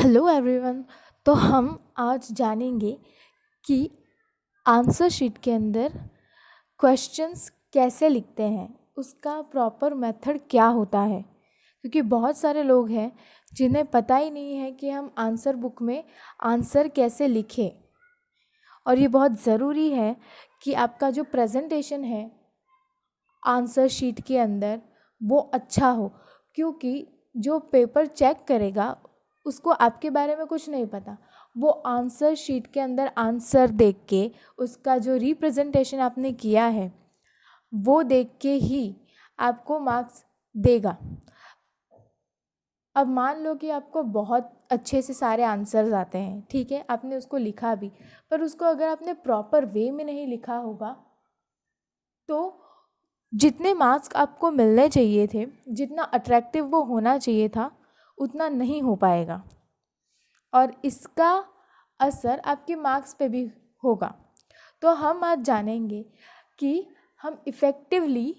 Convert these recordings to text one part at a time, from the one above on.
Hello everyone. तो हम आज जानेंगे कि आंसर शीट के अंदर क्वेश्चंस कैसे लिखते हैं, उसका प्रॉपर मेथड क्या होता है। क्योंकि बहुत सारे लोग हैं जिन्हें पता ही नहीं है कि हम आंसर बुक में आंसर कैसे लिखें। और ये बहुत ज़रूरी है कि आपका जो प्रेजेंटेशन है आंसर शीट के अंदर वो अच्छा हो, क्योंकि जो पेपर चेक करेगा उसको आपके बारे में कुछ नहीं पता। वो आंसर शीट के अंदर आंसर देख के उसका जो रिप्रेजेंटेशन आपने किया है वो देख के ही आपको मार्क्स देगा। अब मान लो कि आपको बहुत अच्छे से सारे आंसर्स आते हैं, ठीक है, आपने उसको लिखा भी, पर उसको अगर आपने प्रॉपर वे में नहीं लिखा होगा तो जितने मार्क्स आपको मिलने चाहिए थे, जितना अट्रैक्टिव वो होना चाहिए था, उतना नहीं हो पाएगा और इसका असर आपके मार्क्स पे भी होगा। तो हम आज जानेंगे कि हम इफ़ेक्टिवली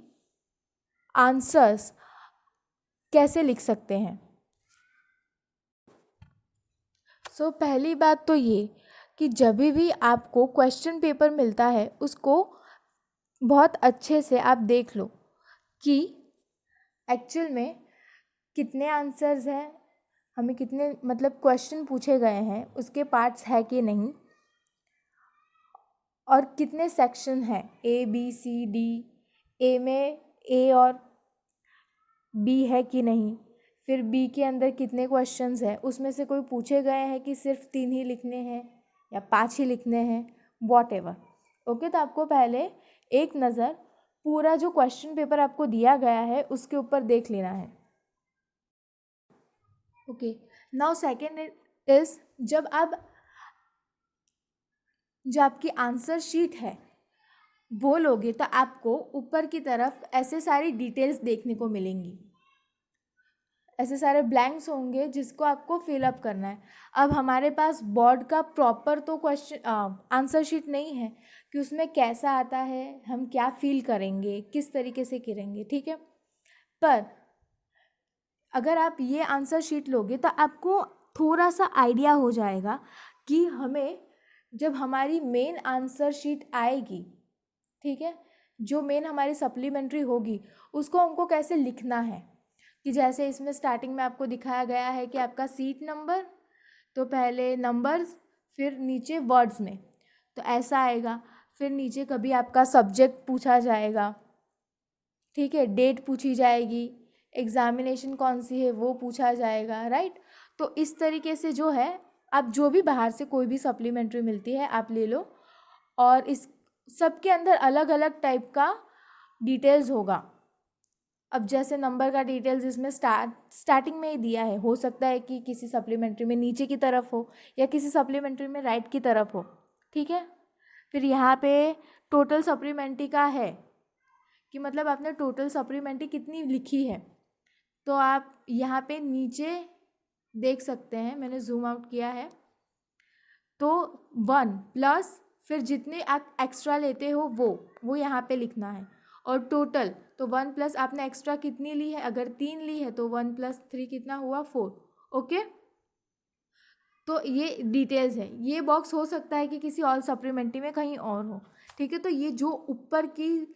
आंसर्स कैसे लिख सकते हैं। पहली बात तो ये कि जब भी आपको क्वेश्चन पेपर मिलता है उसको बहुत अच्छे से आप देख लो कि एक्चुअल में कितने आंसर्स हैं, हमें कितने मतलब क्वेश्चन पूछे गए हैं, उसके पार्ट्स है कि नहीं, और कितने सेक्शन हैं, ए बी सी डी। ए में ए और बी है कि नहीं, फिर बी के अंदर कितने क्वेश्चंस हैं, उसमें से कोई पूछे गए हैं कि सिर्फ 3 ही लिखने हैं या 5 ही लिखने हैं, वॉटएवर। ओके, तो आपको पहले एक नज़र पूरा जो क्वेश्चन पेपर आपको दिया गया है उसके ऊपर देख लेना है। ओके, नाउ सेकेंड इज जो आपकी आंसर शीट है वो लोगे तो आपको ऊपर की तरफ ऐसे सारी डिटेल्स देखने को मिलेंगी, ऐसे सारे ब्लैंक्स होंगे जिसको आपको फिलअप करना है। अब हमारे पास बोर्ड का प्रॉपर तो क्वेश्चन आंसर शीट नहीं है कि उसमें कैसा आता है, हम क्या फील करेंगे, किस तरीके से करेंगे, ठीक है। पर अगर आप ये आंसर शीट लोगे तो आपको थोड़ा सा आइडिया हो जाएगा कि हमें जब हमारी मेन आंसर शीट आएगी, ठीक है, जो मेन हमारी सप्लीमेंट्री होगी उसको हमको कैसे लिखना है। कि जैसे इसमें स्टार्टिंग में आपको दिखाया गया है कि आपका सीट नंबर, तो पहले नंबर्स, फिर नीचे वर्ड्स में, तो ऐसा आएगा। फिर नीचे कभी आपका सब्जेक्ट पूछा जाएगा, ठीक है, डेट पूछी जाएगी, एग्ज़ामिनेशन कौन सी है वो पूछा जाएगा, राइट। तो इस तरीके से जो है, आप जो भी बाहर से कोई भी सप्लीमेंट्री मिलती है आप ले लो, और इस सबके अंदर अलग अलग टाइप का डिटेल्स होगा। अब जैसे नंबर का डिटेल्स इसमें स्टार्टिंग में ही दिया है, हो सकता है कि किसी सप्लीमेंट्री में नीचे की तरफ हो या किसी सप्लीमेंट्री में राइट की तरफ हो, ठीक है। फिर यहाँ पे टोटल सप्लीमेंट्री का है कि मतलब आपने टोटल सप्लीमेंट्री कितनी लिखी है, तो आप यहाँ पे नीचे देख सकते हैं, मैंने जूम आउट किया है, तो 1 प्लस फिर जितने आप एक्स्ट्रा लेते हो वो यहाँ पे लिखना है, और टोटल तो 1 प्लस आपने एक्स्ट्रा कितनी ली है, अगर 3 ली है तो 1 प्लस 3 कितना हुआ, 4। ओके, तो ये डिटेल्स है। ये बॉक्स हो सकता है कि किसी और सप्लीमेंट्री में कहीं और हो, ठीक है। तो ये जो ऊपर की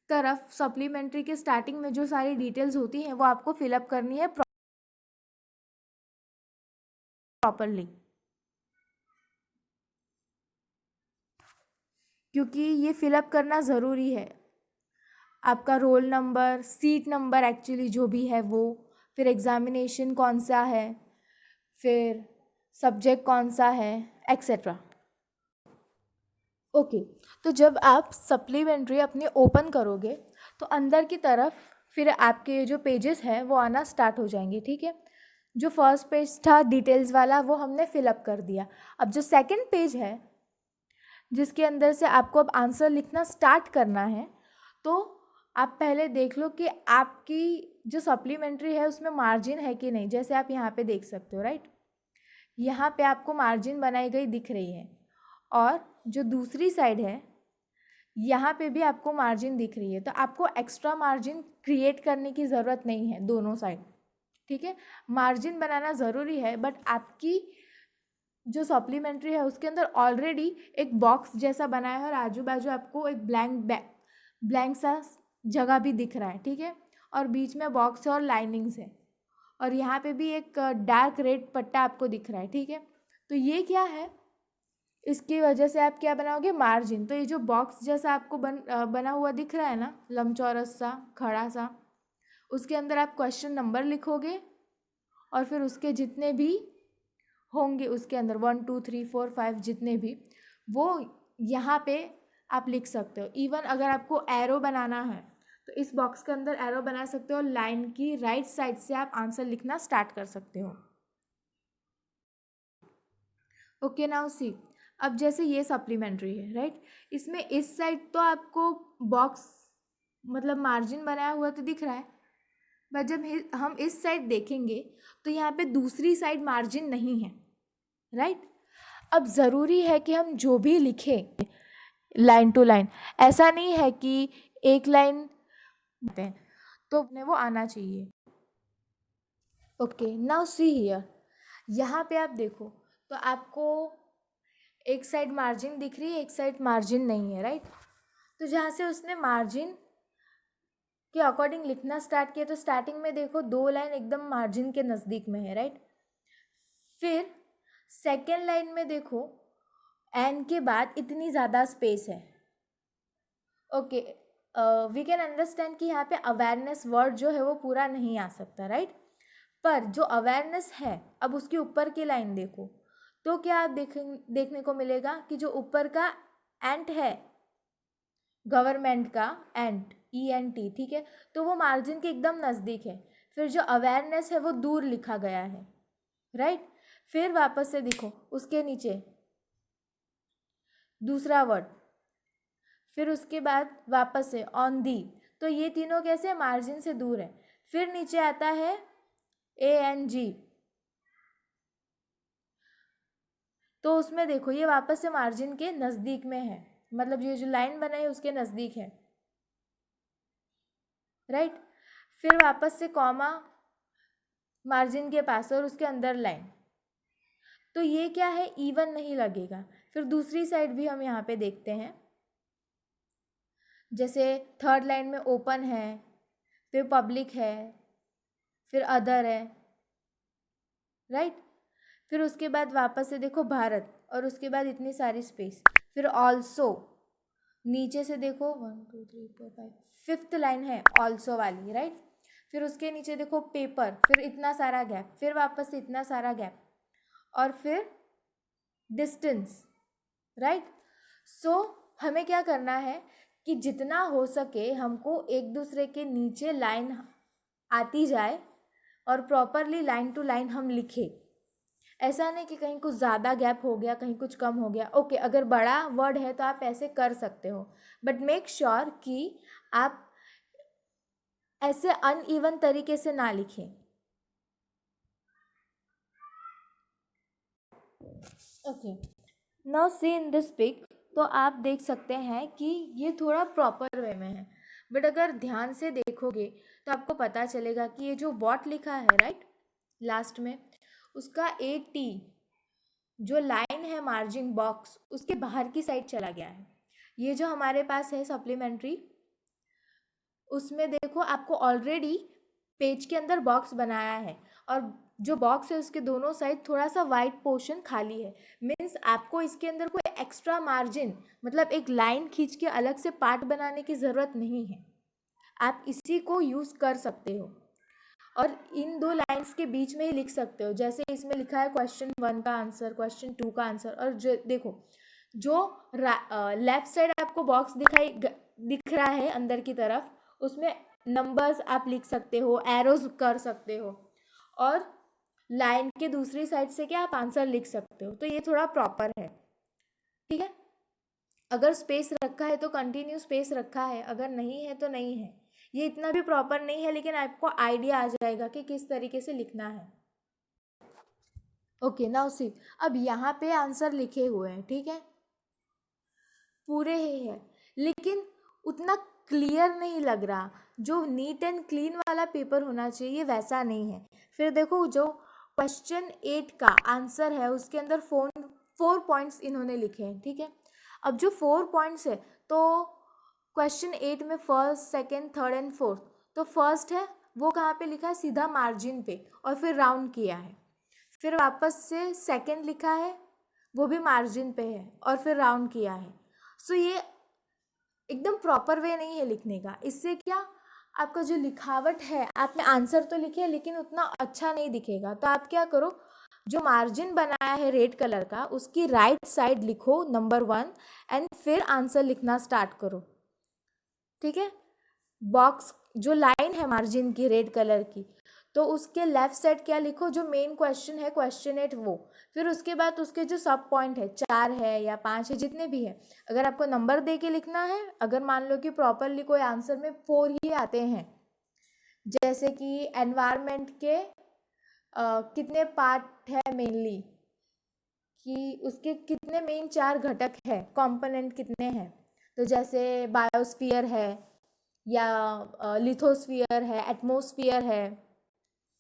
तरफ सप्लीमेंट्री के स्टार्टिंग में जो सारी डिटेल्स होती हैं वो आपको फिलअप करनी है प्रॉपरली, क्योंकि ये फिलअप करना ज़रूरी है। आपका roll number, seat number actually जो भी है वो, फिर एग्ज़ामिनेशन कौन सा है, फिर सब्जेक्ट कौन सा है, एक्सेट्रा। ओके, तो जब आप सप्लीमेंट्री अपने ओपन करोगे तो अंदर की तरफ फिर आपके जो पेजेस हैं वो आना स्टार्ट हो जाएंगे, ठीक है। जो फर्स्ट पेज था डिटेल्स वाला वो हमने फिलअप कर दिया। अब जो सेकंड पेज है जिसके अंदर से आपको अब आंसर लिखना स्टार्ट करना है, तो आप पहले देख लो कि आपकी जो सप्लीमेंट्री है उसमें मार्जिन है कि नहीं। जैसे आप यहाँ पे देख सकते हो, राइट, यहाँ पे आपको मार्जिन बनाई गई दिख रही है, और जो दूसरी साइड है यहाँ पे भी आपको मार्जिन दिख रही है। तो आपको एक्स्ट्रा मार्जिन क्रिएट करने की ज़रूरत नहीं है दोनों साइड, ठीक है, मार्जिन बनाना ज़रूरी है, बट आपकी जो सप्लीमेंट्री है उसके अंदर ऑलरेडी एक बॉक्स जैसा बनाया है और आजू बाजू आपको एक ब्लैंक सा जगह भी दिख रहा है, ठीक है, और बीच में बॉक्स है और लाइनिंग्स है, और यहाँ पे भी एक डार्क रेड पट्टा आपको दिख रहा है, ठीक है। तो ये क्या है, इसकी वजह से आप क्या बनाओगे, मार्जिन। तो ये जो बॉक्स जैसा आपको बना हुआ दिख रहा है ना, लंबचौरस सा खड़ा सा, उसके अंदर आप क्वेश्चन नंबर लिखोगे और फिर उसके जितने भी होंगे उसके अंदर 1 2 3 4 5 जितने भी, वो यहाँ पे आप लिख सकते हो। इवन अगर आपको एरो बनाना है तो इस बॉक्स के अंदर एरो बना सकते हो, लाइन की राइट साइड से आप आंसर लिखना स्टार्ट कर सकते हो। ओके, नाउ सी, अब जैसे ये सप्लीमेंट्री है, राइट, इसमें इस साइड तो आपको बॉक्स मतलब मार्जिन बनाया हुआ तो दिख रहा है, बट जब हम इस साइड देखेंगे तो यहाँ पे दूसरी साइड मार्जिन नहीं है, राइट। अब ज़रूरी है कि हम जो भी लिखें लाइन टू लाइन, ऐसा नहीं है कि एक लाइन तो अपने वो आना चाहिए। ओके, नाउ सी हियर, यहाँ पे आप देखो तो आपको एक साइड मार्जिन दिख रही है, एक साइड मार्जिन नहीं है, राइट। तो जहाँ से उसने मार्जिन के अकॉर्डिंग लिखना स्टार्ट किया तो स्टार्टिंग में देखो 2 लाइन एकदम मार्जिन के नज़दीक में है, राइट। फिर सेकेंड लाइन में देखो एन के बाद इतनी ज़्यादा स्पेस है। ओके, वी कैन अंडरस्टैंड कि यहाँ पे अवेयरनेस वर्ड जो है वो पूरा नहीं आ सकता, राइट। पर जो अवेयरनेस है, अब उसके ऊपर की लाइन देखो तो क्या आप देखने को मिलेगा कि जो ऊपर का एंट है, गवर्नमेंट का एंट, ENT, ठीक है, तो वो मार्जिन के एकदम नज़दीक है। फिर जो अवेयरनेस है वो दूर लिखा गया है, राइट। फिर वापस से देखो उसके नीचे दूसरा वर्ड, फिर उसके बाद वापस से ऑन दी, तो ये तीनों कैसे मार्जिन से दूर है। फिर नीचे आता है ANG, तो उसमें देखो ये वापस से मार्जिन के नज़दीक में है, मतलब ये जो लाइन बनाई है उसके नज़दीक है, राइट। फिर वापस से कॉमा मार्जिन के पास और उसके अंदर लाइन, तो ये क्या है, इवन नहीं लगेगा। फिर दूसरी साइड भी हम यहाँ पे देखते हैं, जैसे थर्ड लाइन में ओपन है, फिर पब्लिक है, फिर अदर है, राइट। फिर उसके बाद वापस से देखो भारत और उसके बाद इतनी सारी स्पेस, फिर ऑल्सो नीचे से देखो 1 2 3 4 5 5th लाइन है ऑल्सो वाली, राइट। फिर उसके नीचे देखो पेपर, फिर इतना सारा गैप, फिर वापस से इतना सारा गैप, और फिर डिस्टेंस, राइट। सो हमें क्या करना है कि जितना हो सके हमको एक दूसरे के नीचे लाइन आती जाए और प्रॉपरली लाइन टू लाइन हम लिखें। ऐसा नहीं कि कहीं कुछ ज़्यादा गैप हो गया, कहीं कुछ कम हो गया। ओके, अगर बड़ा वर्ड है तो आप ऐसे कर सकते हो, बट मेक श्योर कि आप ऐसे अनइवन तरीके से ना लिखें। Okay, now see in this pic, तो आप देख सकते हैं कि ये थोड़ा प्रॉपर वे में है, बट अगर ध्यान से देखोगे तो आपको पता चलेगा कि ये जो वॉट लिखा है, राइट, लास्ट में उसका AT जो लाइन है मार्जिन बॉक्स उसके बाहर की साइड चला गया है। ये जो हमारे पास है सप्लीमेंट्री, उसमें देखो आपको ऑलरेडी पेज के अंदर बॉक्स बनाया है और जो बॉक्स है उसके दोनों साइड थोड़ा सा वाइट पोर्शन खाली है। मीन्स आपको इसके अंदर कोई एक्स्ट्रा मार्जिन मतलब एक लाइन खींच के अलग से पार्ट बनाने की ज़रूरत नहीं है, आप इसी को यूज़ कर सकते हो और इन 2 लाइंस के बीच में ही लिख सकते हो। जैसे इसमें लिखा है क्वेश्चन 1 का आंसर, क्वेश्चन 2 का आंसर, और जो देखो जो लेफ्ट साइड आपको बॉक्स दिख रहा है अंदर की तरफ, उसमें नंबर्स आप लिख सकते हो, एरोज कर सकते हो, और लाइन के दूसरी साइड से क्या आप आंसर लिख सकते हो। तो ये थोड़ा प्रॉपर है, ठीक है। अगर स्पेस रखा है तो कंटिन्यू स्पेस रखा है, अगर नहीं है तो नहीं है। ये इतना भी प्रॉपर नहीं है, लेकिन आपको आइडिया आ जाएगा कि किस तरीके से लिखना है। ओके, नाउ सी, अब यहाँ पे आंसर लिखे हुए हैं, ठीक है, पूरे ही है, लेकिन उतना क्लियर नहीं लग रहा, जो नीट एंड क्लीन वाला पेपर होना चाहिए वैसा नहीं है। फिर देखो जो क्वेश्चन 8 का आंसर है उसके अंदर 4 पॉइंट्स इन्होंने लिखे हैं, ठीक है। अब जो 4 पॉइंट्स है तो क्वेश्चन 8 में first, second, third and fourth, तो फर्स्ट है वो कहाँ पे लिखा है, सीधा मार्जिन पे, और फिर राउंड किया है। फिर वापस से सेकंड लिखा है, वो भी मार्जिन पे है और फिर राउंड किया है। सो ये एकदम प्रॉपर वे नहीं है लिखने का। इससे क्या आपका जो लिखावट है, आपने आंसर तो लिखे लेकिन उतना अच्छा नहीं दिखेगा। तो आप क्या करो, जो मार्जिन बनाया है रेड कलर का उसकी राइट साइड लिखो नंबर 1 एंड फिर आंसर लिखना स्टार्ट करो, ठीक है। बॉक्स जो लाइन है मार्जिन की रेड कलर की, तो उसके लेफ्ट साइड क्या लिखो, जो मेन क्वेश्चन है क्वेश्चन 8 वो। फिर उसके बाद उसके जो सब पॉइंट है, 4 है या 5 है, जितने भी है, अगर आपको नंबर दे के लिखना है, अगर मान लो कि प्रॉपरली कोई आंसर में 4 ही आते हैं, जैसे कि एनवायरनमेंट के कितने पार्ट है मेनली, कि उसके कितने मेन 4 घटक है, कंपोनेंट कितने हैं, तो जैसे बायोस्फीयर है या लिथोस्फीयर है, एटमॉस्फेयर है,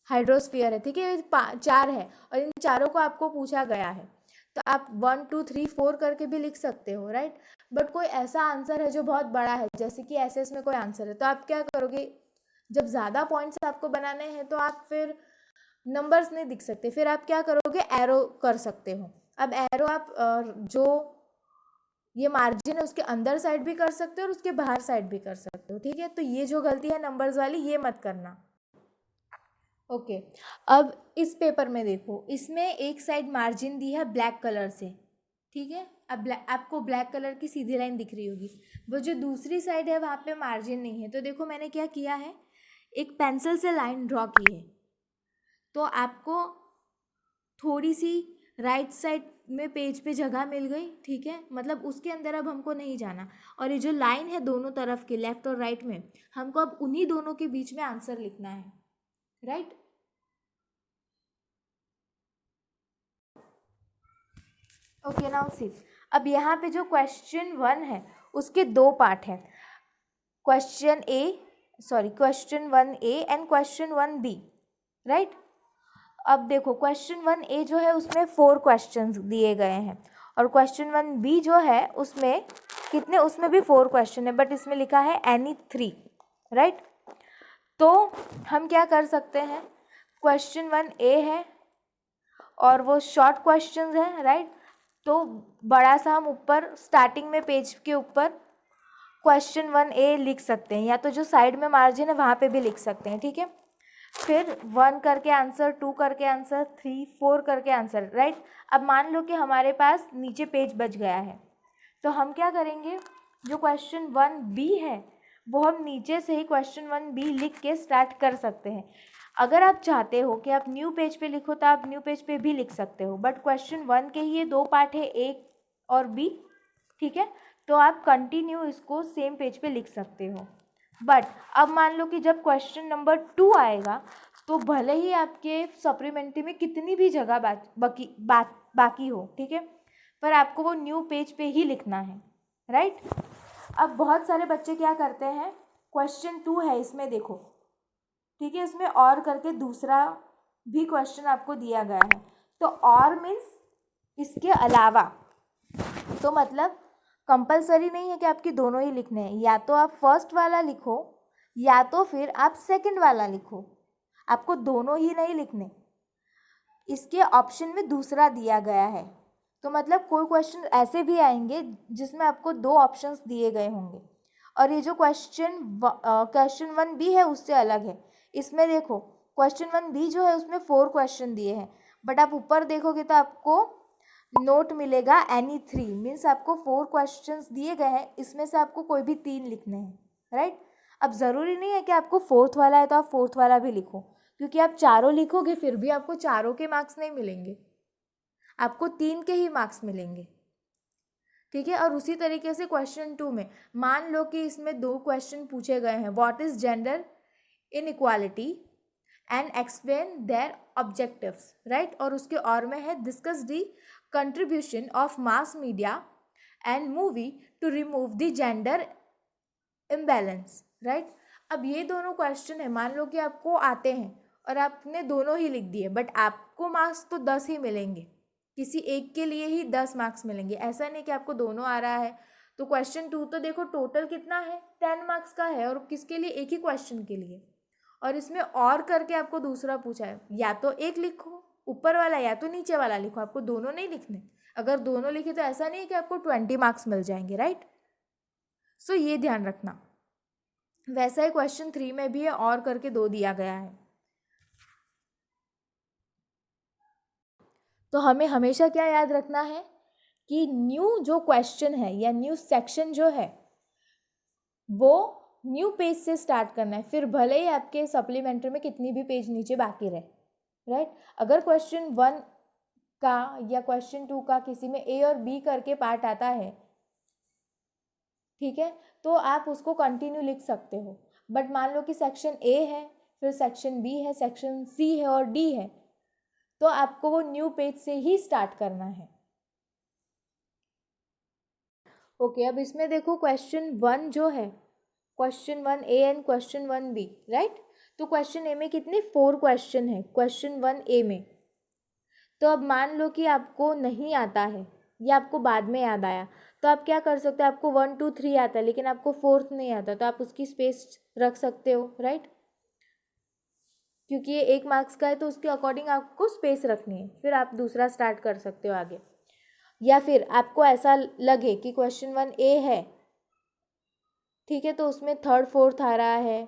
हाइड्रोस्फीयर है, ठीक है। ये 4 है और इन चारों को आपको पूछा गया है, तो आप 1 2 3 4 करके भी लिख सकते हो, राइट। बट कोई ऐसा आंसर है जो बहुत बड़ा है, जैसे कि एसएस में कोई आंसर है, तो आप क्या करोगे, जब ज़्यादा पॉइंट्स आपको बनाने हैं तो आप फिर नंबर्स नहीं दिख सकते, फिर आप क्या करोगे, एरो कर सकते हो। अब एरो आप जो ये मार्जिन है उसके अंदर साइड भी कर सकते हो और उसके बाहर साइड भी कर सकते हो, ठीक है। तो ये जो गलती है नंबर्स वाली, ये मत करना, ओके। अब इस पेपर में देखो, इसमें एक साइड मार्जिन दी है ब्लैक कलर से, ठीक है। अब आपको ब्लैक कलर की सीधी लाइन दिख रही होगी, वो जो दूसरी साइड है वहाँ पे मार्जिन नहीं है। तो देखो मैंने क्या किया है, एक पेंसिल से लाइन ड्रॉ की है, तो आपको थोड़ी सी राइट साइड में पेज पे जगह मिल गई, ठीक है। मतलब उसके अंदर अब हमको नहीं जाना, और ये जो लाइन है दोनों तरफ के, लेफ्ट और राइट में, हमको अब उन्हीं दोनों के बीच में आंसर लिखना है, राइट। ओके नाउ सी, अब यहाँ पे जो क्वेश्चन 1 है उसके 2 पार्ट हैं, question 1A and question 1B, right. अब देखो क्वेश्चन 1A जो है उसमें 4 क्वेश्चंस दिए गए हैं, और क्वेश्चन 1B जो है उसमें कितने, उसमें भी 4 क्वेश्चन है, बट इसमें लिखा है एनी 3, राइट। तो हम क्या कर सकते हैं, क्वेश्चन 1A है और वो शॉर्ट क्वेश्चंस हैं, राइट। तो बड़ा सा हम ऊपर स्टार्टिंग में पेज के ऊपर क्वेश्चन 1A लिख सकते हैं, या तो जो साइड में मार्जिन है वहाँ पे भी लिख सकते हैं, ठीक है। फिर 1 करके आंसर, 2 करके आंसर, 3 4 करके आंसर, राइट। अब मान लो कि हमारे पास नीचे पेज बच गया है, तो हम क्या करेंगे, जो क्वेश्चन 1B है वो हम नीचे से ही क्वेश्चन 1B लिख के स्टार्ट कर सकते हैं। अगर आप चाहते हो कि आप न्यू पेज पे लिखो तो आप न्यू पेज पे भी लिख सकते हो, बट क्वेश्चन 1 के ही ये 2 पार्ट है, A और B, ठीक है। तो आप कंटिन्यू इसको सेम पेज पे लिख सकते हो। बट अब मान लो कि जब क्वेश्चन नंबर 2 आएगा, तो भले ही आपके सप्लीमेंट्री में कितनी भी जगह बाकी हो, ठीक है, पर आपको वो न्यू पेज पे ही लिखना है, राइट। अब बहुत सारे बच्चे क्या करते हैं, क्वेश्चन 2 है इसमें देखो, ठीक है, इसमें और करके दूसरा भी क्वेश्चन आपको दिया गया है, तो और मीन्स इसके अलावा, तो मतलब कंपलसरी नहीं है कि आपके दोनों ही लिखने हैं, या तो आप फर्स्ट वाला लिखो या तो फिर आप सेकंड वाला लिखो, आपको दोनों ही नहीं लिखने। इसके ऑप्शन में दूसरा दिया गया है, तो मतलब कोई क्वेश्चन ऐसे भी आएंगे जिसमें आपको 2 ऑप्शंस दिए गए होंगे, और ये जो क्वेश्चन 1B है उससे अलग है। इसमें देखो क्वेश्चन 1B जो है उसमें 4 क्वेश्चन दिए हैं, बट आप ऊपर देखोगे तो आपको नोट मिलेगा एनी 3, मीन्स आपको 4 क्वेश्चंस दिए गए हैं, इसमें से आपको कोई भी 3 लिखने हैं, राइट। अब ज़रूरी नहीं है कि आपको 4th वाला है तो आप 4th वाला भी लिखो, क्योंकि आप चारों लिखोगे फिर भी आपको चारों के मार्क्स नहीं मिलेंगे, आपको 3 के ही मार्क्स मिलेंगे, ठीक है। और उसी तरीके से क्वेश्चन 2 में मान लो कि इसमें 2 क्वेश्चन पूछे गए हैं, what is gender inequality and explain their objectives, right. और उसके और में है discuss the contribution of mass media and movie to remove the gender imbalance, right. अब ये दोनों क्वेश्चन है, मान लो कि आपको आते हैं और आपने दोनों ही लिख दिए, बट आपको मार्क्स तो 10 ही मिलेंगे, किसी एक के लिए ही 10 मार्क्स मिलेंगे। ऐसा नहीं कि आपको दोनों आ रहा है। तो क्वेश्चन 2 तो देखो टोटल कितना है, 10 मार्क्स का है, और किसके लिए, एक ही क्वेश्चन के लिए। और इसमें और करके आपको दूसरा पूछा है, या तो एक लिखो ऊपर वाला या तो नीचे वाला लिखो, आपको दोनों नहीं लिखने। अगर दोनों लिखे तो ऐसा नहीं है कि आपको 20 मार्क्स मिल जाएंगे, राइट। सो ये ध्यान रखना। वैसा ही क्वेश्चन 3 में भी है, और करके 2 दिया गया है। तो हमें हमेशा क्या याद रखना है कि न्यू जो क्वेश्चन है या न्यू सेक्शन जो है वो न्यू पेज से स्टार्ट करना है, फिर भले ही आपके सप्लीमेंट्री में कितनी भी पेज नीचे बाकी रहे, राइट। अगर क्वेश्चन 1 का या क्वेश्चन 2 का किसी में ए और बी करके पार्ट आता है, ठीक है, तो आप उसको कंटिन्यू लिख सकते हो। बट मान लो कि सेक्शन ए है, फिर सेक्शन बी है, सेक्शन सी है और डी है, तो आपको वो न्यू पेज से ही स्टार्ट करना है। ओके, अब इसमें देखो क्वेश्चन 1 जो है, question 1 A and question 1 B, right. तो क्वेश्चन ए में कितने 4 क्वेश्चन है क्वेश्चन 1 ए में। तो अब मान लो कि आपको नहीं आता है या आपको बाद में याद आया, तो आप क्या कर सकते हो, आपको 1 2 3 आता है लेकिन आपको 4th नहीं आता, तो आप उसकी स्पेस रख सकते हो, राइट। क्योंकि ये 1 मार्क्स का है तो उसके अकॉर्डिंग आपको स्पेस रखनी है, फिर आप दूसरा स्टार्ट कर सकते हो आगे। या फिर आपको ऐसा लगे कि क्वेश्चन 1 ए है, ठीक है, तो उसमें 3rd 4th आ रहा है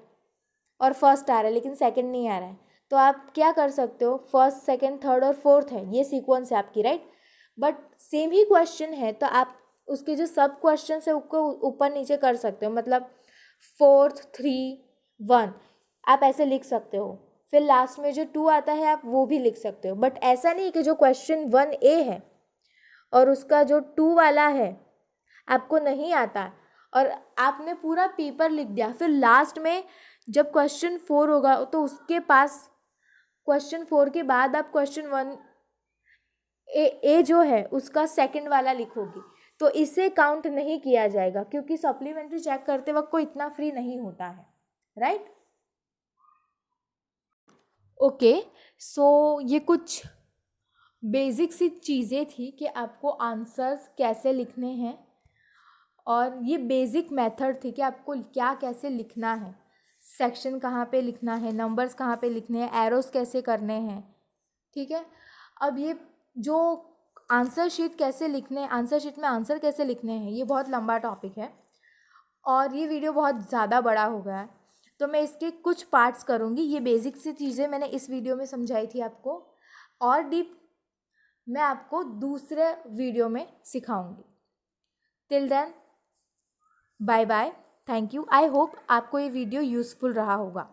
और फर्स्ट आ रहा है लेकिन सेकंड नहीं आ रहा है, तो आप क्या कर सकते हो, फर्स्ट सेकंड थर्ड और फोर्थ है, ये सीक्वेंस है आपकी, right. But same he question है तो आप उसके जो सब क्वेश्चन है उसको ऊपर नीचे कर सकते हो, मतलब 4th 3 1 आप ऐसे लिख सकते हो। फिर लास्ट में जो 2 आता है आप वो भी लिख सकते हो। बट ऐसा नहीं कि जो क्वेश्चन 1 ए है और उसका जो 2 वाला है आपको नहीं आता और आपने पूरा पेपर लिख दिया, फिर लास्ट में जब क्वेश्चन 4 होगा तो उसके पास क्वेश्चन 4 के बाद आप क्वेश्चन 1 ए जो है उसका सेकंड वाला लिखोगी, तो इसे काउंट नहीं किया जाएगा क्योंकि सप्लीमेंट्री चेक करते वक्त कोई इतना फ्री नहीं होता है, राइट। ओके, सो ये कुछ बेसिक सी चीज़ें थी कि आपको आंसर्स कैसे लिखने हैं, और ये बेसिक मेथड थी कि आपको क्या कैसे लिखना है, सेक्शन कहाँ पे लिखना है, नंबर्स कहाँ पे लिखने हैं, एरोस कैसे करने हैं, ठीक है। अब ये जो आंसर शीट कैसे लिखने हैं, आंसर शीट में आंसर कैसे लिखने हैं, ये बहुत लंबा टॉपिक है और ये वीडियो बहुत ज़्यादा बड़ा हो गया है, तो मैं इसके कुछ पार्ट्स करूँगी। ये बेसिक सी चीज़ें मैंने इस वीडियो में समझाई थी आपको, और डीप मैं आपको दूसरे वीडियो में सिखाऊंगी। Till then bye bye, thank you. I hope आपको ये वीडियो यूज़फुल रहा होगा।